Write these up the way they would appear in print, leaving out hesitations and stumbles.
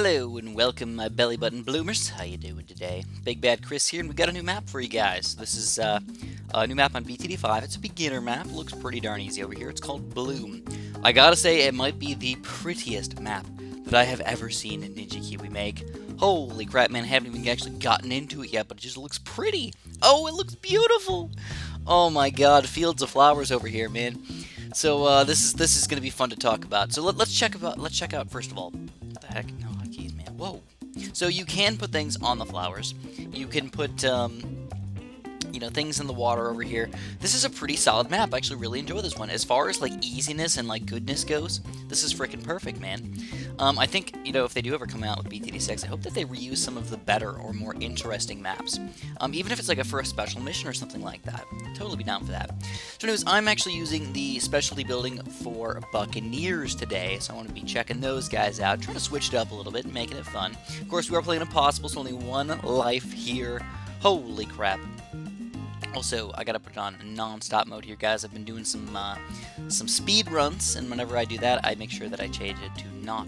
Hello and welcome, my belly button bloomers. How you doing today? Big Bad Chris here, and we got a new map for you guys. This is a new map on BTD5. It's a beginner map. It looks pretty darn easy over here. It's called Bloom. I gotta say, it might be the prettiest map that I have ever seen in Ninja Kiwi make. Holy crap, man! I haven't even actually gotten into it yet, but it just looks pretty. Oh, it looks beautiful. Oh my God, fields of flowers over here, man. So this is gonna be fun to talk about. So let's check out first of all. What the heck? No hotkeys, man. Whoa. So you can put things on the flowers. You can put things in the water over here. This is a pretty solid map. I actually really enjoy this one. As far as like easiness and like goodness goes, this is freaking perfect, man. I think if they do ever come out with BTD6, I hope that they reuse some of the better or more interesting maps. Even if it's like for a special mission or something like that. Totally be down for that. So anyways, I'm actually using the specialty building for Buccaneers today, so I want to be checking those guys out, trying to switch it up a little bit and making it fun. Of course, we are playing Impossible, so only one life here. Holy crap. Also, I gotta put it on non-stop mode here, guys. I've been doing some speed runs, and whenever I do that, I make sure that I change it to not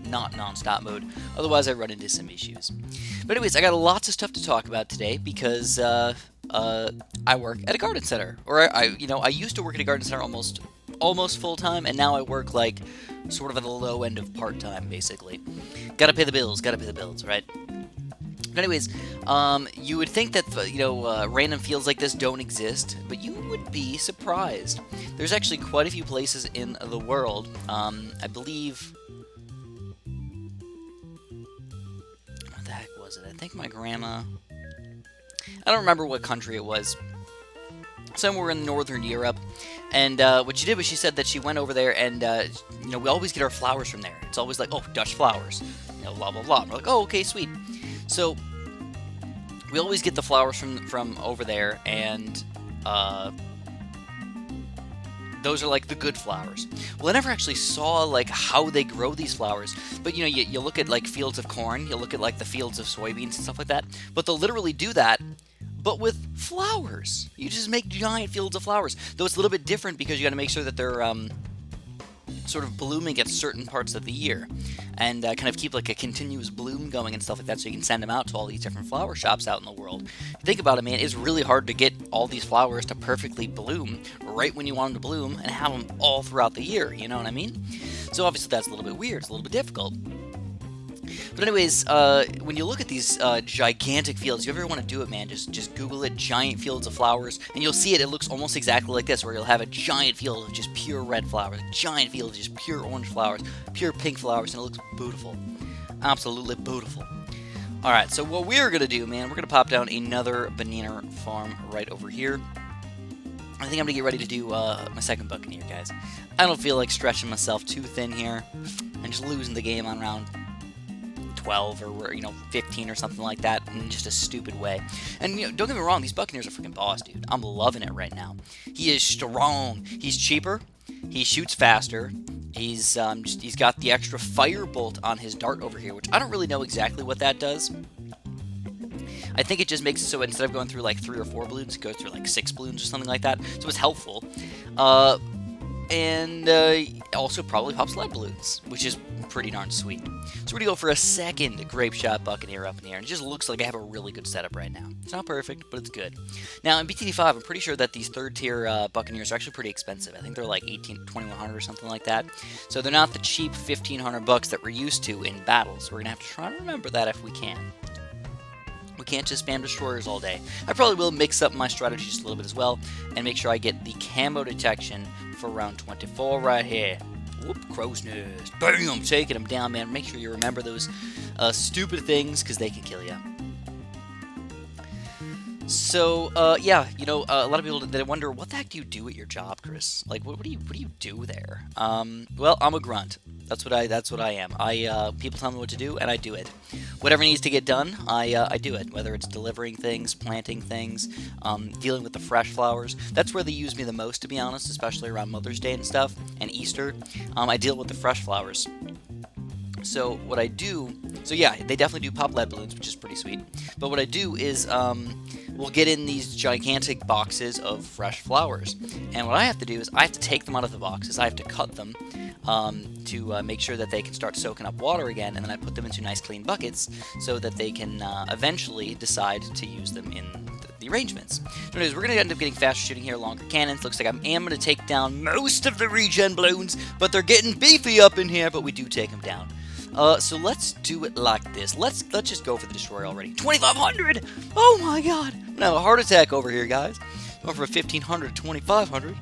non-stop mode. Otherwise, I run into some issues. But anyways, I got lots of stuff to talk about today because I work at a garden center, or I used to work at a garden center almost full time, and now I work like sort of at the low end of part time, basically. Gotta pay the bills, right? But anyways, you would think that, random fields like this don't exist, but you would be surprised. There's actually quite a few places in the world. I believe... What the heck was it? I think my grandma... I don't remember what country it was. Somewhere in Northern Europe. And what she did was she said that she went over there and, we always get our flowers from there. It's always like, oh, Dutch flowers. Blah, blah, blah. And we're like, oh, okay, sweet. So, we always get the flowers from over there, and those are like the good flowers. Well, I never actually saw like how they grow these flowers, but you look at like fields of corn, you look at like the fields of soybeans and stuff like that, but they'll literally do that, but with flowers. You just make giant fields of flowers, though it's a little bit different because you got to make sure that they're sort of blooming at certain parts of the year, and kind of keep like a continuous bloom going and stuff like that, so you can send them out to all these different flower shops out in the world. Think about it, man, it's really hard to get all these flowers to perfectly bloom right when you want them to bloom and have them all throughout the year, you know what I mean? So obviously that's a little bit weird, it's a little bit difficult. But anyways, when you look at these gigantic fields, if you ever want to do it, man, just Google it, giant fields of flowers, and you'll see it. It looks almost exactly like this, where you'll have a giant field of just pure red flowers, a giant field of just pure orange flowers, pure pink flowers, and it looks beautiful. Absolutely beautiful. Alright, so what we're going to do, man, we're going to pop down another banana farm right over here. I think I'm going to get ready to do my second Buccaneer, guys. I don't feel like stretching myself too thin here and just losing the game on round 12 or 15 or something like that in just a stupid way. And don't get me wrong, these Buccaneers are freaking boss, dude. I'm loving it right now. He is strong. He's cheaper. He shoots faster. He's got the extra firebolt on his dart over here, which I don't really know exactly what that does. I think it just makes it so instead of going through like 3 or 4 balloons, it goes through like 6 balloons or something like that. So it's helpful. And also probably pops lead balloons, which is pretty darn sweet. So we're going to go for a second grape shot Buccaneer up in the air, and it just looks like I have a really good setup right now. It's not perfect, but it's good. Now, in BTD5, I'm pretty sure that these third-tier Buccaneers are actually pretty expensive. I think they're like $2,100 or something like that. So they're not the cheap $1,500 that we're used to in battles. So we're going to have to try to remember that if we can. We can't just spam destroyers all day. I probably will mix up my strategy just a little bit as well, and make sure I get the camo detection for round 24 right here. Whoop, crow's nest. Bam! Taking them down, man. Make sure you remember those stupid things, because they can kill you. So, yeah, a lot of people, they wonder, what the heck do you do at your job, Chris? Like, what do you do there? Well, I'm a grunt. That's what I am. People tell me what to do, and I do it. Whatever needs to get done, I do it. Whether it's delivering things, planting things, dealing with the fresh flowers. That's where they use me the most, to be honest, especially around Mother's Day and stuff, and Easter. I deal with the fresh flowers. So what I do, so yeah, they definitely do pop lead balloons, which is pretty sweet. But what I do is, we'll get in these gigantic boxes of fresh flowers. And what I have to do is I have to take them out of the boxes, I have to cut them, to make sure that they can start soaking up water again, and then I put them into nice clean buckets so that they can eventually decide to use them in the arrangements. So anyways, we're going to end up getting faster shooting here, longer cannons. Looks like I am going to take down most of the regen balloons, but they're getting beefy up in here, but we do take them down. So let's do it like this. Let's just go for the destroyer already. 2,500! Oh my god! I'm gonna have a heart attack over here, guys. Going for 1,500 to 2,500.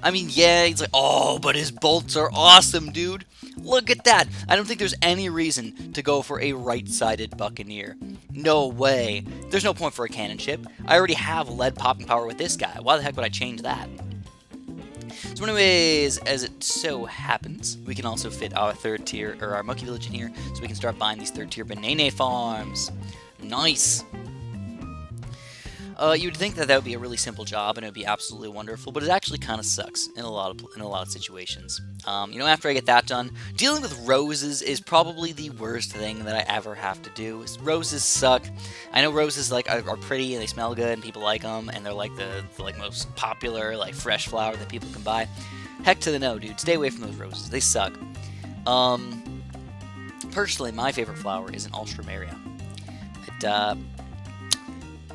I mean, yeah, he's like, oh, but his bolts are awesome, dude. Look at that. I don't think there's any reason to go for a right-sided Buccaneer. No way. There's no point for a cannon ship. I already have lead popping power with this guy. Why the heck would I change that? So anyways, as it so happens, we can also fit our third tier, or our monkey village in here, so we can start buying these third tier banana farms. Nice. You'd think that would be a really simple job and it would be absolutely wonderful, but it actually kind of sucks in a lot of situations. After I get that done, dealing with roses is probably the worst thing that I ever have to do. Roses suck. I know roses are pretty and they smell good and people like them, and they're like the most popular fresh flower that people can buy. Heck to the no, dude. Stay away from those roses. They suck. Personally, my favorite flower is an Alstroemeria.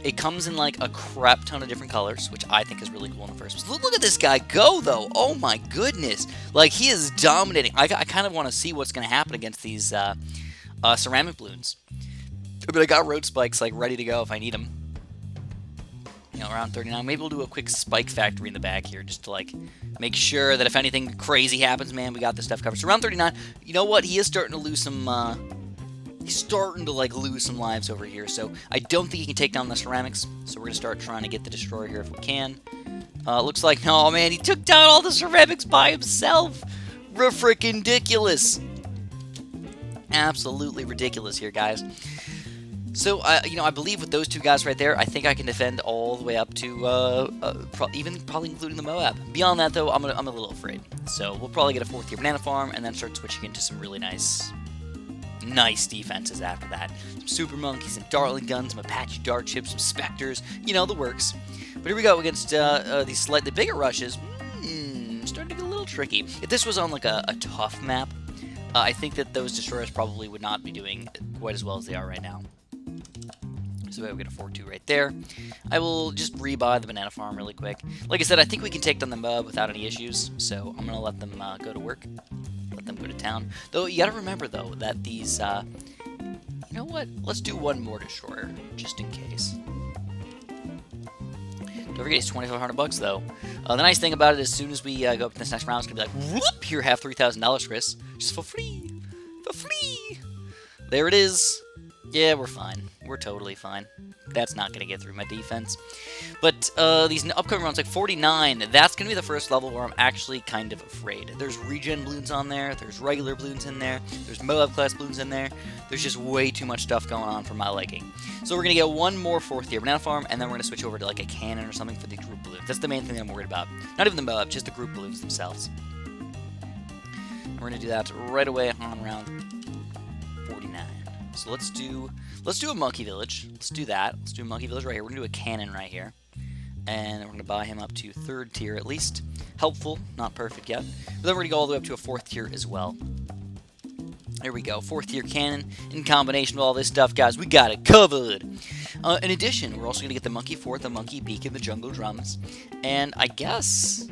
It comes in a crap ton of different colors, which I think is really cool in the first place. Look at this guy go, though. Oh my goodness. He is dominating. I kind of want to see what's going to happen against these ceramic balloons. But I got road spikes ready to go if I need them. Around 39. Maybe we'll do a quick spike factory in the back here just to make sure that if anything crazy happens, man, we got this stuff covered. So around 39, you know what? He is starting to lose some he's starting to lose some lives over here, so I don't think he can take down the ceramics, so we're gonna start trying to get the destroyer here if we can. Looks like, oh man, he took down all the ceramics by himself. Freaking ridiculous. Absolutely ridiculous here, guys. So I believe with those two guys right there, I think I can defend all the way up to probably including the Moab. Beyond that, though, I'm a little afraid. So we'll probably get a 4th tier banana farm and then start switching into some really nice defenses after that. Some super monkeys, some dartling guns, some Apache dart ships, some specters, the works. But here we go against these slightly bigger rushes. Starting to get a little tricky. If this was on a tough map, I think that those destroyers probably would not be doing quite as well as they are right now. So we get a 4-2 right there. I will just rebuy the banana farm really quick. Like I said, I think we can take down the Moab without any issues, so I'm going to let them go to work. Let them go to town. Though, you got to remember, though, that these, you know what? Let's do one more destroyer, just in case. Don't forget, it's $2,500 though. The nice thing about it, as soon as we go up to this next round, it's going to be like, whoop, here, have $3,000, Chris. Just for free. For free. There it is. Yeah, we're fine. We're totally fine. That's not going to get through my defense. But these upcoming rounds, 49, that's going to be the first level where I'm actually kind of afraid. There's regen balloons on there. There's regular balloons in there. There's Moab class balloons in there. There's just way too much stuff going on for my liking. So we're going to get one more 4th tier banana farm, and then we're going to switch over to a cannon or something for the group balloons. That's the main thing that I'm worried about. Not even the Moab, just the group balloons themselves. And we're going to do that right away on round 49. So let's do a monkey village. Let's do that. Let's do a monkey village right here. We're going to do a cannon right here. And then we're going to buy him up to 3rd tier at least. Helpful, not perfect yet. But then we're going to go all the way up to a 4th tier as well. There we go, 4th tier cannon in combination with all this stuff, guys. We got it covered. In addition, we're also going to get the monkey fort, the monkey beacon, the jungle drums. And I guess,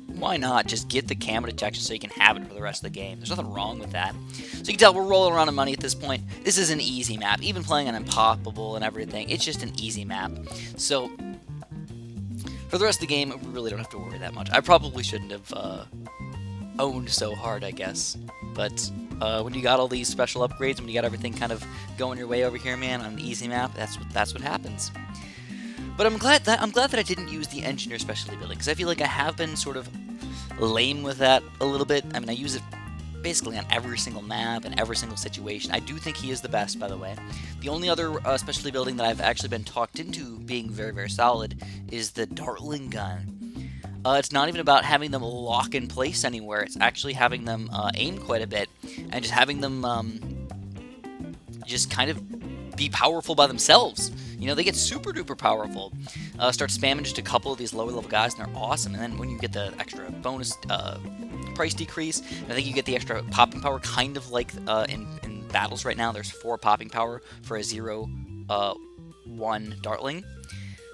why not just get the camera detection so you can have it for the rest of the game? There's nothing wrong with that. So you can tell we're rolling around in money at this point. This is an easy map. Even playing on Impoppable and everything, it's just an easy map. So for the rest of the game, we really don't have to worry that much. I probably shouldn't have owned so hard, I guess. But when you got all these special upgrades, when you got everything kind of going your way over here, man, on an easy map, that's what happens. But I'm glad that I didn't use the engineer specialty building, because I feel like I have been sort of lame with that a little bit. I mean, I use it basically on every single map and every single situation. I do think he is the best, by the way. The only other specialty building that I've actually been talked into being very, very solid is the Dartling gun. It's not even about having them lock in place anywhere. It's actually having them aim quite a bit and just having them just kind of be powerful by themselves. You know, they get super duper powerful. Start spamming just a couple of these lower level guys and they're awesome. And then when you get the extra bonus price decrease. And I think you get the extra popping power, kind of like in battles right now. There's 4 popping power for a 0, 1 Dartling.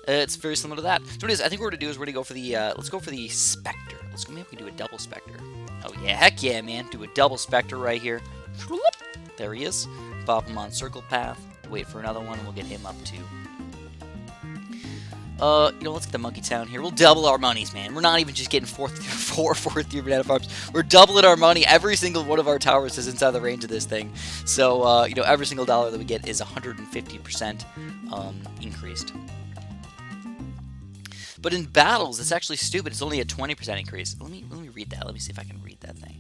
It's very similar to that. So what it is, I think what we're gonna do is we're gonna go for the let's go for the Spectre. Let's go. Maybe we can do a double Spectre. Oh yeah, heck yeah, man! Do a double Spectre right here. There he is. Pop him on circle path. Wait for another one, and we'll get him up too. Let's get the Monkey Town here. We'll double our monies, man. We're not even just getting 4th tier banana farms. We're doubling our money. Every single one of our towers is inside the range of this thing. So, every single dollar that we get is 150% increased. But in battles, it's actually stupid. It's only a 20% increase. Let me read that. Let me see if I can read that thing.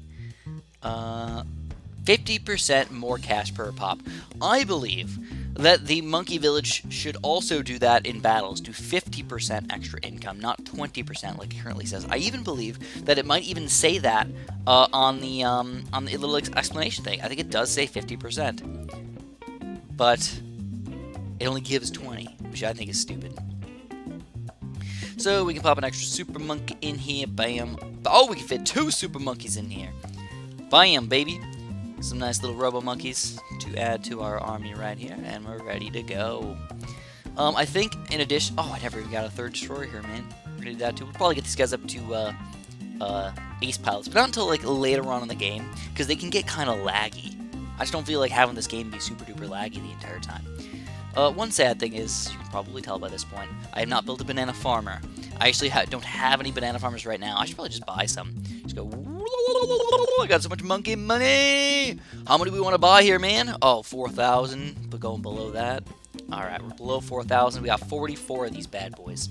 50% more cash per pop. I believe that the Monkey Village should also do that in battles, do 50% extra income, not 20% like it currently says. I even believe that it might even say that on the little explanation thing. I think it does say 50%, but it only gives 20, which I think is stupid. So we can pop an extra Super Monkey in here, bam. Oh, we can fit 2 Super Monkeys in here. Bam, baby. Some nice little Robo Monkeys to add to our army right here, and we're ready to go. I think in addition, I never even got a 3rd destroyer here, man. We're gonna do that too. We'll probably get these guys up to ace pilots, but not until like later on in the game, because they can get kind of laggy. I just don't feel like having this game be super duper laggy the entire time. One sad thing is, you can probably tell by this point, I have not built a banana farmer. I actually don't have any banana farmers right now. I should probably just buy some. Just go, I got so much monkey money! How many do we want to buy here, man? Oh, 4,000, but going below that. Alright, we're below 4,000. We got 44 of these bad boys.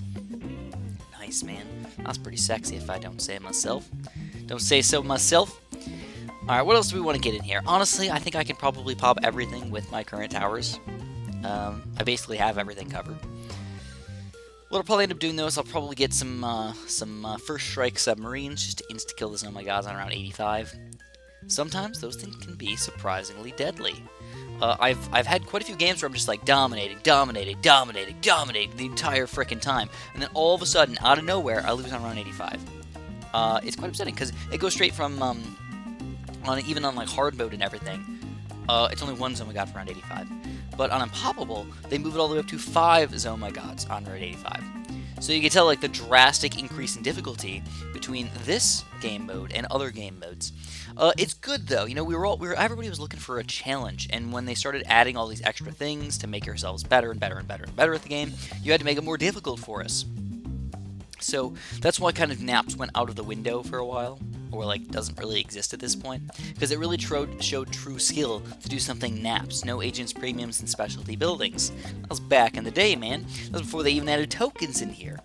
Nice, man. That's pretty sexy if I don't say it myself. Don't say so myself. Alright, what else do we want to get in here? Honestly, I think I can probably pop everything with my current towers. I basically have everything covered. What I'll probably end up doing, though, is I'll probably get some First Strike submarines just to insta-kill this. Oh my god, on around 85. Sometimes those things can be surprisingly deadly. I've had quite a few games where I'm just like dominating the entire frickin' time, and then all of a sudden, out of nowhere, I lose on around 85. It's quite upsetting because it goes straight from even on like hard mode and everything. It's only 1 Zoma God for around 85. But on Impoppable, they move it all the way up to 5 Zoma Gods on Route 85. So you can tell like the drastic increase in difficulty between this game mode and other game modes. It's good though. You know, everybody was looking for a challenge, and when they started adding all these extra things to make yourselves better and better and better and better at the game, you had to make it more difficult for us. So that's why kind of naps went out of the window for a while, or like doesn't really exist at this point, because it really showed true skill to do something naps, no agents, premiums, and specialty buildings. That was back in the day, man. That was before they even added tokens in here.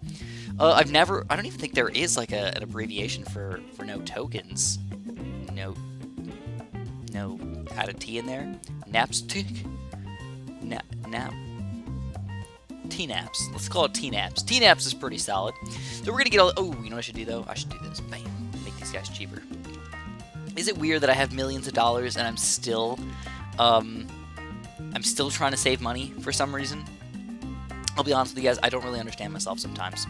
I don't even think there is like an abbreviation for no tokens. No, add a T in there. Napstick? Nap. T-Naps. Let's call it T-Naps. T-Naps is pretty solid. So we're gonna get all... Oh, you know what I should do, though? I should do this. Bam. Make these guys cheaper. Is it weird that I have millions of dollars and I'm still trying to save money for some reason? I'll be honest with you guys, I don't really understand myself sometimes.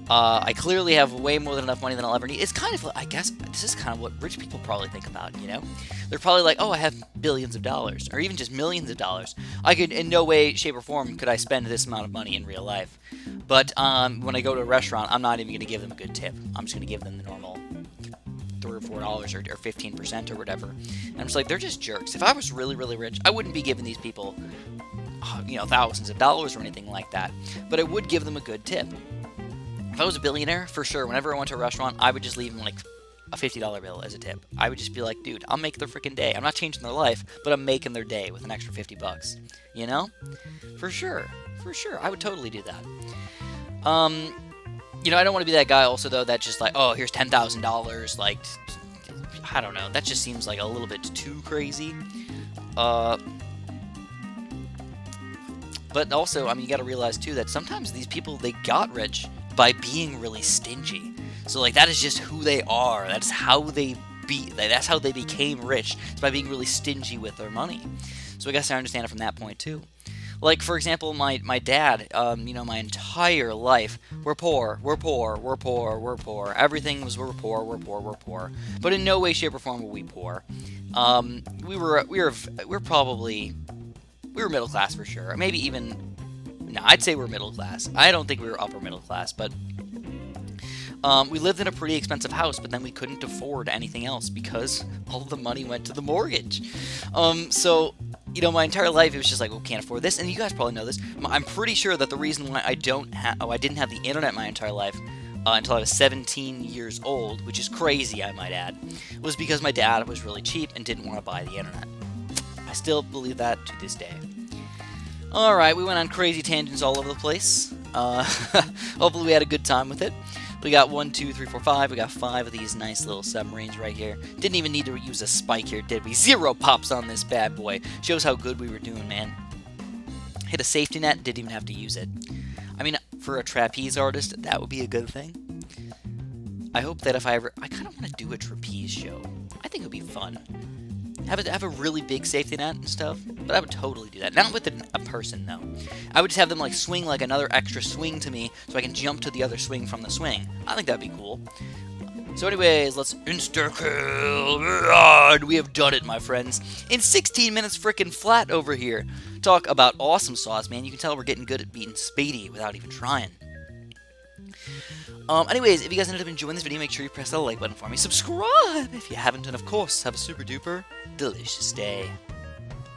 I clearly have way more than enough money than I'll ever need. It's kind of, I guess, this is kind of what rich people probably think about, you know? They're probably like, oh, I have billions of dollars, or even just millions of dollars. I could, in no way, shape, or form, could I spend this amount of money in real life. But when I go to a restaurant, I'm not even going to give them a good tip. I'm just going to give them the normal $3 or $4 or 15% or whatever. And I'm just like, they're just jerks. If I was really, really rich, I wouldn't be giving these people, thousands of dollars or anything like that. But I would give them a good tip. If I was a billionaire, for sure, whenever I went to a restaurant, I would just leave them like a $50 bill as a tip. I would just be like, dude, I'll make their freaking day. I'm not changing their life, but I'm making their day with an extra $50. You know? For sure. For sure. I would totally do that. I don't want to be that guy also, though, that's just like, oh, here's $10,000. Like, I don't know. That just seems like a little bit too crazy. But also, you got to realize, too, that sometimes these people, they got rich by being really stingy. So, like, that is just who they are. That's how they became rich. It's by being really stingy with their money. So I guess I understand it from that point, too. Like, for example, my dad, my entire life, we're poor, we're poor, we're poor, we're poor. Everything was we're poor, we're poor, we're poor. But in no way, shape, or form were we poor. We were probably we were middle class for sure. Maybe even no, I'd say we're middle class. I don't think we were upper middle class, but we lived in a pretty expensive house, but then we couldn't afford anything else because all the money went to the mortgage. My entire life it was just like, well, can't afford this. And you guys probably know this. I'm pretty sure that the reason why I didn't have the internet my entire life until I was 17 years old, which is crazy, I might add, was because my dad was really cheap and didn't want to buy the internet. I still believe that to this day. All right, we went on crazy tangents all over the place. Hopefully we had a good time with it. We got 1, 2, 3, 4, 5. We got 5 of these nice little submarines right here. Didn't even need to use a spike here, did we? 0 pops on this bad boy. Shows how good we were doing, man. Hit a safety net, didn't even have to use it. I mean, for a trapeze artist, that would be a good thing. I hope that I kind of want to do a trapeze show. I think it would be fun. Have a really big safety net and stuff, but I would totally do that. Not with a person, though. I would just have them, like, swing, like, another extra swing to me so I can jump to the other swing from the swing. I think that'd be cool. So anyways, let's insta-kill. We have done it, my friends. In 16 minutes frickin' flat over here. Talk about awesome sauce, man. You can tell we're getting good at beating Speedy without even trying. Anyways, if you guys ended up enjoying this video, make sure you press that like button for me. Subscribe if you haven't, and of course, have a super duper delicious day.